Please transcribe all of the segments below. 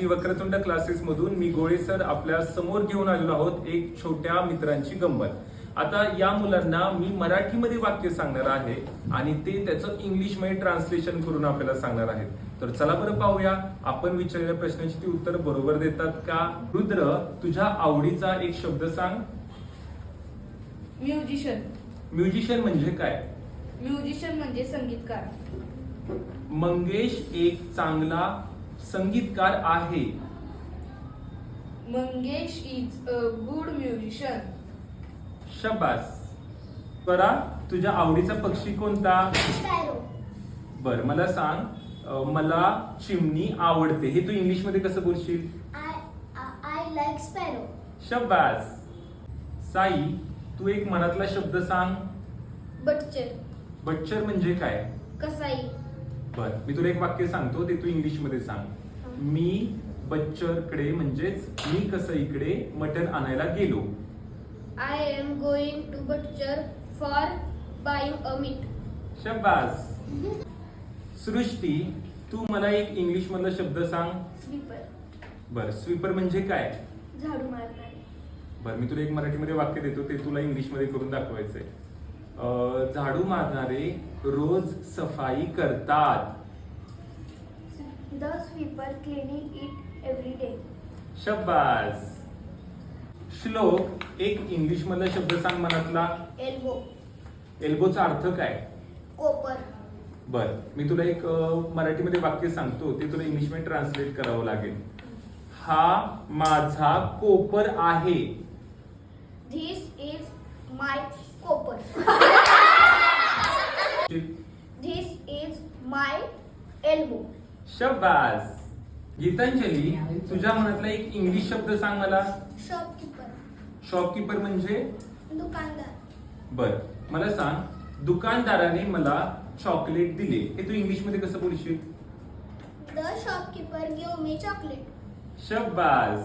Shri Vakratunda classes मधून मी गोळे sir आपल्या समोर घेऊन आलेलो आहोत एक छोट्या मित्रांची गंमत। आता या मुलांना मी मराठीमध्ये वाक्य सांगणार आहे आणि ते त्याचं इंग्लिश मध्ये ट्रान्सलेशन करून आपल्याला सांगणार आहेत। तर चला बरं पाहूया आपण विचारलेल्या प्रश्नांची ती उत्तर बरोबर देतात का। रुद्र, तुझ्या आवडीचा एक शब्द सांग। म्युझिशियन। म्युझिशियन म्हणजे काय? म्युझिशियन म्हणजे संगीतकार। मंगेश एक चांगला संगीतकार आहे। Mangesh is a good musician. शाबास। बरा, तुझ्या आवडीचा पक्षी कोणता? स्पॅरो। बर, मला सांग मला चिमणी आवडते हे तू इंग्लिश मध्ये कसं बोलशील? I like sparrow. शाबास। साई, तू एक मनातला शब्द सांग। बच्चर। बच्चर म्हणजे काय? कसाई। बर, मी तुला एक वाक्य सांगतो ते तू इंग्लिश मध्ये सांग। मी बच्चरकडे म्हणजेच मी कसाईकडे मटण आणायला गेलो। I am going to butcher for buying a meat. शाबास। सृष्टी, तू मला एक इंग्लिश मधला शब्द सांग। स्वीपर। बर, स्वीपर म्हणजे काय? झाडू मारणारे। बर, मी तुला एक मराठीमध्ये वाक्य देतो ते तुला इंग्लिश मध्ये करून दाखवायचंय। झाडू मारणारे रोज सफाई करतात। The sweeper cleaning it every day. शाबास। श्लोक, एक इंग्लिश मधला शब्द सांग मनातला। एल्बो। एल्बोचा अर्थ काय? कोपर। बर, मी तुला एक मराठीमध्ये वाक्य सांगतो ते तुला इंग्लिश मध्ये ट्रान्सलेट करावं लागेल। हा माझा कोपर आहे। धिस इज माय कोपर। This is my elbow. शाबास। गीतांजली, तुझ्या मनातला एक इंग्लिश शब्द सांग मला। शॉपकीपर। शॉपकीपर म्हणजे? दुकानदार। बर, मला सांग दुकानदाराने मला चॉकलेट दिले हे तू इंग्लिश मध्ये कसं बोलशील? The shopkeeper give me chocolate. शाबास।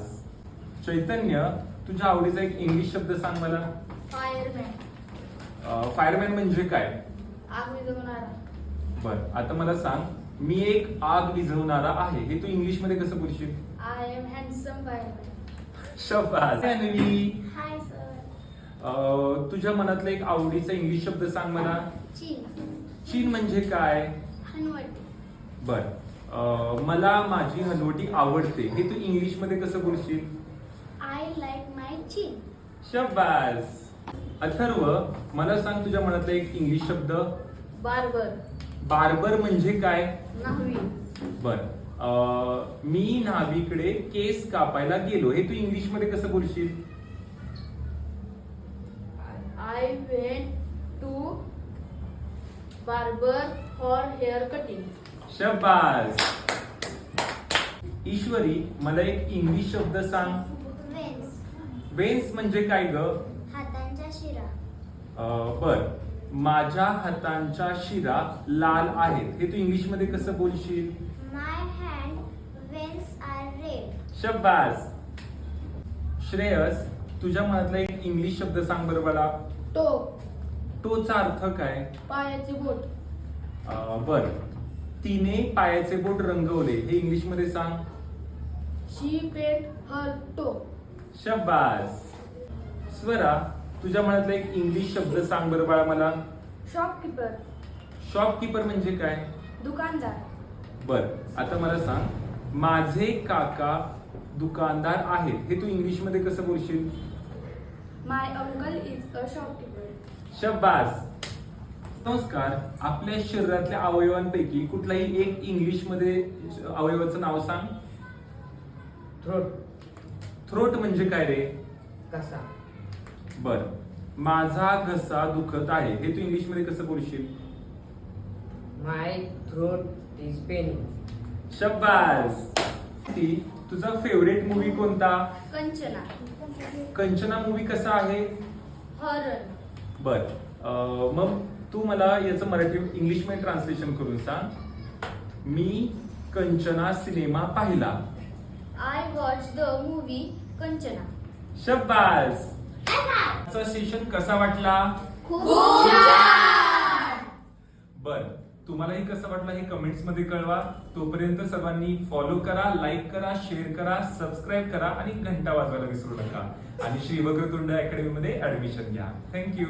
चैतन्य, तुझ्या आवडीचा एक इंग्लिश शब्द सांग मला। फायरमॅन। फायरमॅन म्हणजे काय? आग विझवणारा। बर, आता मला सांग मी एक आग विझवणारा आहे हे तू इंग्लिश मध्ये कसं बोलशील? I am handsome fireman. शाबास। Anvi, hi sir. तुझ्या मनातला एक आवडीचा इंग्लिश शब्द सांग मला। चीन। चीन म्हणजे काय? हनवटी। बर, मला माझी हलवटी आवडते हे तू इंग्लिश मध्ये कसं बोलशील? आय लाईक माय चीन। शाबास। अथर्व, मला सांग तुझ्या मनातला एक इंग्लिश शब्द। बार्बर। बार्बर म्हणजे काय? न्हावी। बर, मी न्हावीकडे केस कापायला गेलो हे तू इंग्लिश मध्ये कसं बोलशील? I went to barber for hair cutting. शाबास। ईश्वरी, मला एक इंग्लिश शब्द सांग। वेन्स। वेन्स म्हणजे काय ग? हातांच्या शिरा। बर, माझ्या हातांच्या शिरा लाल आहेत हे तू इंग्लिश मध्ये कसं बोलशील? माय हँड वेन्स आर रेड। शाबास। श्रेयस, तुझ्या मनातला एक इंग्लिश शब्द सांग बरं मला। टो। टोचा अर्थ काय? पायाचे बोट। बर, तिने पायाचे बोट रंगवले हे इंग्लिश मध्ये सांग। शी पेंट हर टो। शाबास। स्वरा, तुझ्या मनातला एक इंग्लिश शब्द सांग बरं बाळा मला। शॉपकीपर। शॉपकीपर म्हणजे काय? दुकानदार। बर, आता मला सांग माझे काका दुकानदार आहेत हे तू इंग्लिश मध्ये कसं बोलशील? माय अंकल इज अ शॉपकीपर। शाबास। नमस्कार, आपल्या शरीरातल्या अवयवांपैकी कुठलाही एक इंग्लिश मध्ये अवयवाचं नाव सांग। थ्रोट। थ्रोट म्हणजे काय रे? कसा। बर, माझा घसा दुखत आहे हे तू इंग्लिश मध्ये कसं बोलशील? माय थ्रोट इज पेनिंग। शाबास। तुझा फेवरेट मूवी कोणता? कंचना। कंचना मूवी कसा आहे? हॉरर। बर, मग तू मला याचं मराठी इंग्लिश मध्ये ट्रान्सलेशन करून सांग। मी कंचना सिनेमा पाहिला। I watch the movie Kanchana. शाबास। आजचा सेशन कसा वाटला? खूप छान। बर, तुम्हालाही कसं वाटलं हे कमेंट्स मध्ये कळवा. तोपर्यंत सर्वांनी फॉलो करा, लाईक करा, शेअर करा, सबस्क्राईब करा आणि घंटा वाजवायला विसरू नका. आणि श्री वक्रतुंड अकॅडमी मध्ये ऍडमिशन घ्या. थँक्यू.